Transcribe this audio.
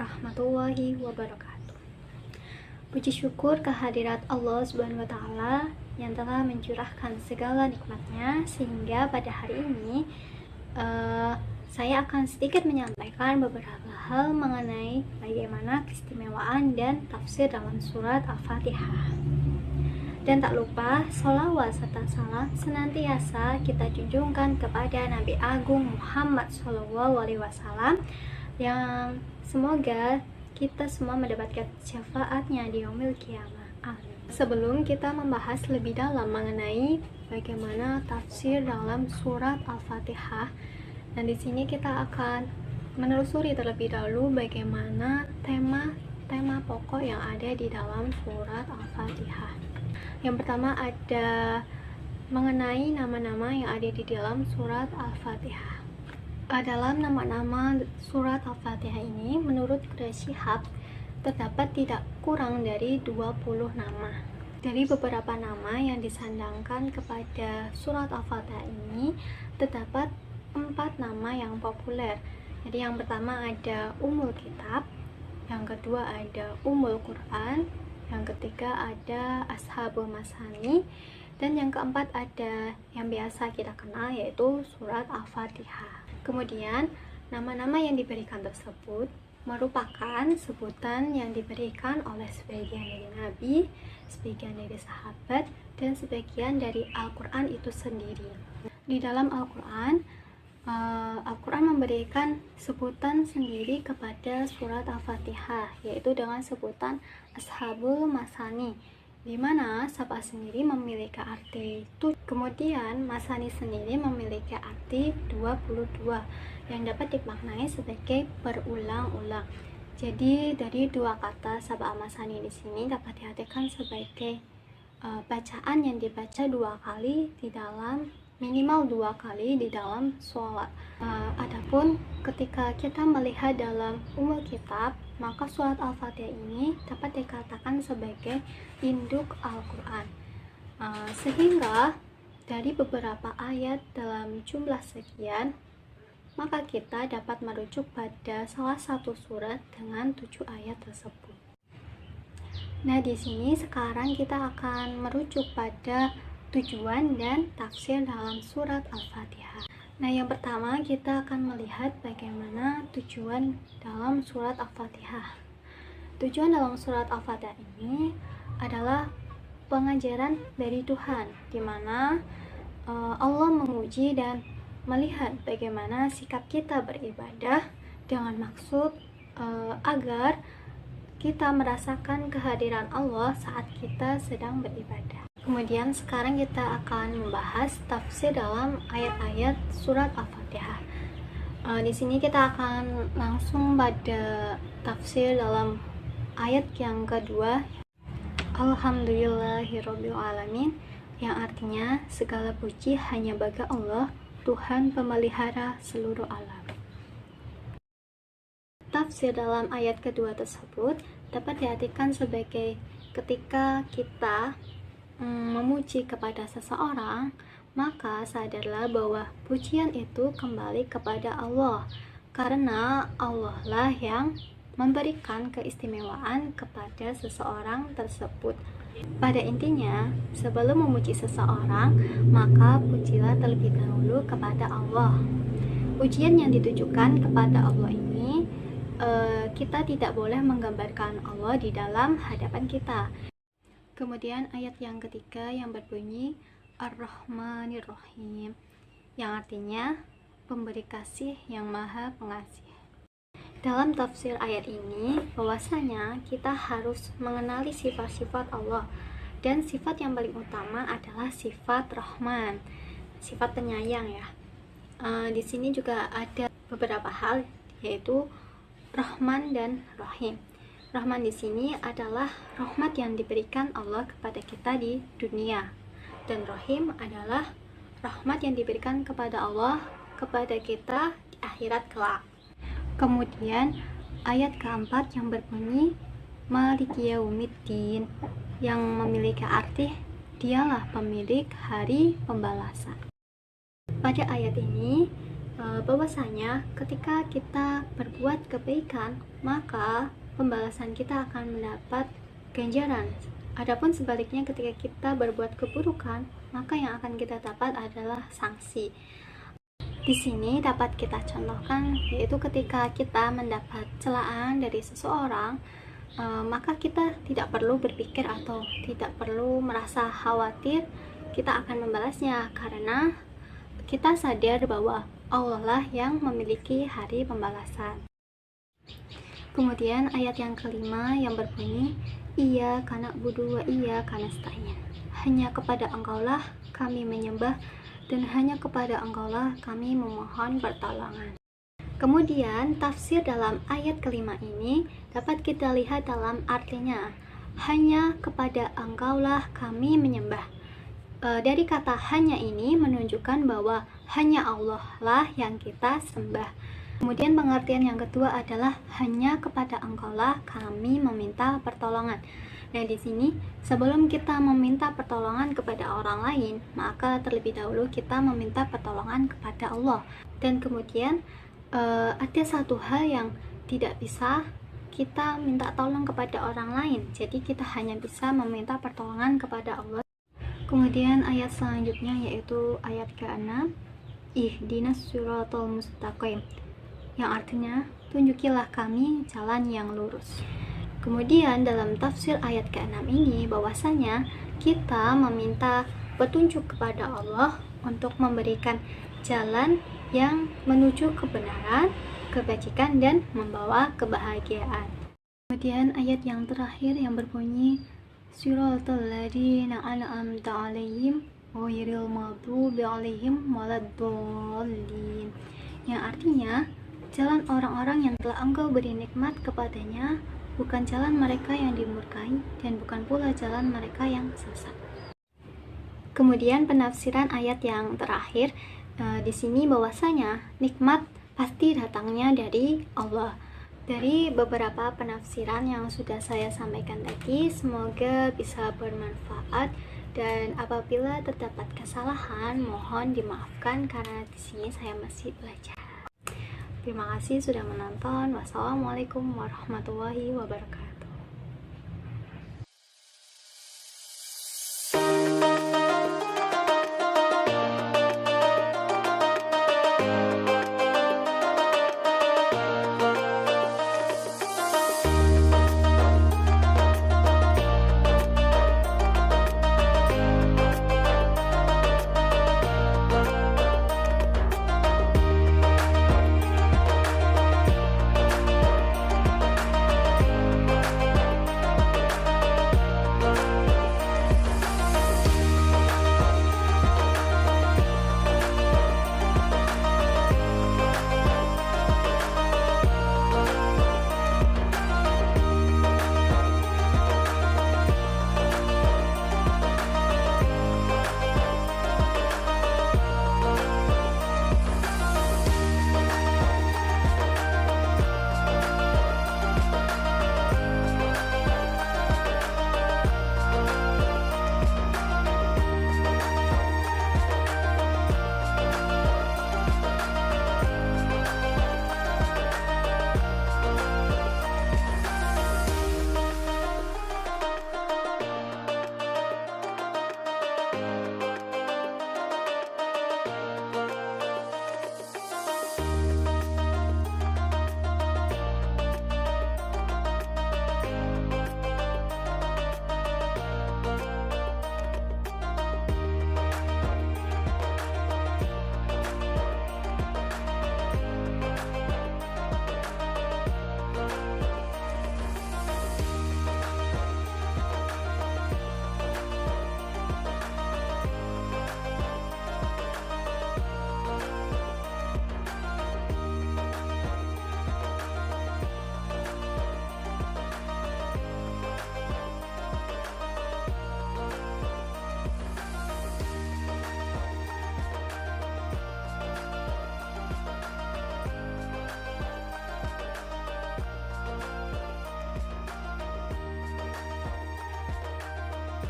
warahmatullahi wabarakatuh. Puji syukur kehadirat Allah Subhanahu wa Ta'ala yang telah mencurahkan segala nikmatnya, sehingga pada hari ini saya akan sedikit menyampaikan beberapa hal mengenai bagaimana keistimewaan dan tafsir dalam surat Al-Fatihah. Dan tak lupa, sholawat serta salam senantiasa kita junjungkan kepada Nabi Agung Muhammad SAW, yang semoga kita semua mendapatkan syafaatnya di yaumil qiyamah. Amin. Sebelum kita membahas lebih dalam mengenai bagaimana tafsir dalam surat Al-Fatihah, dan di sini kita akan menelusuri terlebih dahulu bagaimana tema pokok yang ada di dalam surat Al-Fatihah. Yang pertama ada mengenai nama-nama yang ada di dalam surat Al-Fatihah. Dalam nama-nama surat Al-Fatihah ini, menurut Quraish Shihab, terdapat tidak kurang dari 20 nama. Dari beberapa nama yang disandangkan kepada surat Al-Fatihah ini, terdapat 4 nama yang populer. Jadi yang pertama ada Ummul Kitab, yang kedua ada Ummul Quran, yang ketiga ada Ashabul Masani, dan yang keempat ada yang biasa kita kenal yaitu surat Al-Fatihah. Kemudian nama-nama yang diberikan tersebut merupakan sebutan yang diberikan oleh sebagian dari nabi, sebagian dari sahabat, dan sebagian dari Al-Quran itu sendiri. Di dalam Al-Quran memberikan sebutan sendiri kepada surat Al-Fatihah, yaitu dengan sebutan Ashabul Masani, di mana Sabah sendiri memiliki arti 7, kemudian Masani sendiri memiliki arti 22 yang dapat dimaknai sebagai berulang-ulang. Jadi dari dua kata Sabah Masani di sini dapat diartikan sebagai bacaan yang dibaca minimal dua kali di dalam sholat. Adapun ketika kita melihat dalam Ummul Kitab, maka surat Al-Fatihah ini dapat dikatakan sebagai induk Al-Quran. Sehingga dari beberapa ayat dalam jumlah sekian, maka kita dapat merujuk pada salah satu surat dengan 7 ayat tersebut. Nah, di sini sekarang kita akan merujuk pada tujuan dan tafsir dalam surat Al-Fatihah. Nah, yang pertama kita akan melihat bagaimana tujuan dalam surat Al-Fatihah. Tujuan dalam surat Al-Fatihah ini adalah pengajaran dari Tuhan, di mana Allah memuji dan melihat bagaimana sikap kita beribadah dengan maksud agar kita merasakan kehadiran Allah saat kita sedang beribadah. Kemudian sekarang kita akan membahas tafsir dalam ayat-ayat surat Al-Fatihah. Di sini kita akan langsung pada tafsir dalam ayat yang kedua, Alhamdulillahirabbil alamin, yang artinya segala puji hanya bagi Allah, Tuhan pemelihara seluruh alam. Tafsir dalam ayat kedua tersebut dapat diartikan sebagai ketika kita memuji kepada seseorang, maka sadarlah bahwa pujian itu kembali kepada Allah, karena Allah lah yang memberikan keistimewaan kepada seseorang tersebut. Pada intinya, sebelum memuji seseorang, maka pujilah terlebih dahulu kepada Allah. Pujian yang ditujukan kepada Allah ini, kita tidak boleh menggambarkan Allah di dalam hadapan kita. Kemudian ayat yang ketiga yang berbunyi Ar-Rahmanir-Rahim, yang artinya pemberi kasih yang maha pengasih. Dalam tafsir ayat ini, bahwasanya kita harus mengenali sifat-sifat Allah, dan sifat yang paling utama adalah sifat Rahman, sifat penyayang ya. Di sini juga ada beberapa hal, yaitu Rahman dan Rahim. Rahman di sini adalah rahmat yang diberikan Allah kepada kita di dunia, dan Rahim adalah rahmat yang diberikan kepada Allah kepada kita di akhirat kelak. Kemudian ayat keempat yang berbunyi Maliki Yaumiddin, yang memiliki arti dialah pemilik hari pembalasan. Pada ayat ini bahwasanya ketika kita berbuat kebaikan, maka pembalasan kita akan mendapat ganjaran. Adapun sebaliknya, ketika kita berbuat keburukan, maka yang akan kita dapat adalah sanksi. Di sini dapat kita contohkan, yaitu ketika kita mendapat celaan dari seseorang, maka kita tidak perlu berpikir atau tidak perlu merasa khawatir kita akan membalasnya, karena kita sadar bahwa Allah lah yang memiliki hari pembalasan. Kemudian ayat yang kelima yang berbunyi, Iya kana budu wa iya kana stain. Hanya kepada Engkaulah kami menyembah dan hanya kepada Engkaulah kami memohon pertolongan. Kemudian tafsir dalam ayat kelima ini dapat kita lihat dalam artinya, hanya kepada Engkaulah kami menyembah. Dari kata hanya ini menunjukkan bahwa hanya Allah lah yang kita sembah. Kemudian pengertian yang kedua adalah hanya kepada Engkaulah kami meminta pertolongan. Nah, di sini sebelum kita meminta pertolongan kepada orang lain, maka terlebih dahulu kita meminta pertolongan kepada Allah. Dan kemudian ada satu hal yang tidak bisa kita minta tolong kepada orang lain. Jadi kita hanya bisa meminta pertolongan kepada Allah. Kemudian ayat selanjutnya yaitu ayat ke-6, ihdinas siratal mustaqim, yang artinya tunjukilah kami jalan yang lurus. Kemudian dalam tafsir ayat ke-6 ini bahwasanya kita meminta petunjuk kepada Allah untuk memberikan jalan yang menuju kebenaran, kebajikan, dan membawa kebahagiaan. Kemudian ayat yang terakhir yang berbunyi Siratal ladzina an'amta 'alaihim ghairil maghdubi 'alaihim waladdallin, yang artinya jalan orang-orang yang telah Engkau beri nikmat kepadanya, bukan jalan mereka yang dimurkai dan bukan pula jalan mereka yang sesat. Kemudian penafsiran ayat yang terakhir di sini bahwasanya nikmat pasti datangnya dari Allah. Dari beberapa penafsiran yang sudah saya sampaikan tadi, semoga bisa bermanfaat, dan apabila terdapat kesalahan mohon dimaafkan karena di sini saya masih belajar. Terima kasih sudah menonton. Wassalamualaikum warahmatullahi wabarakatuh.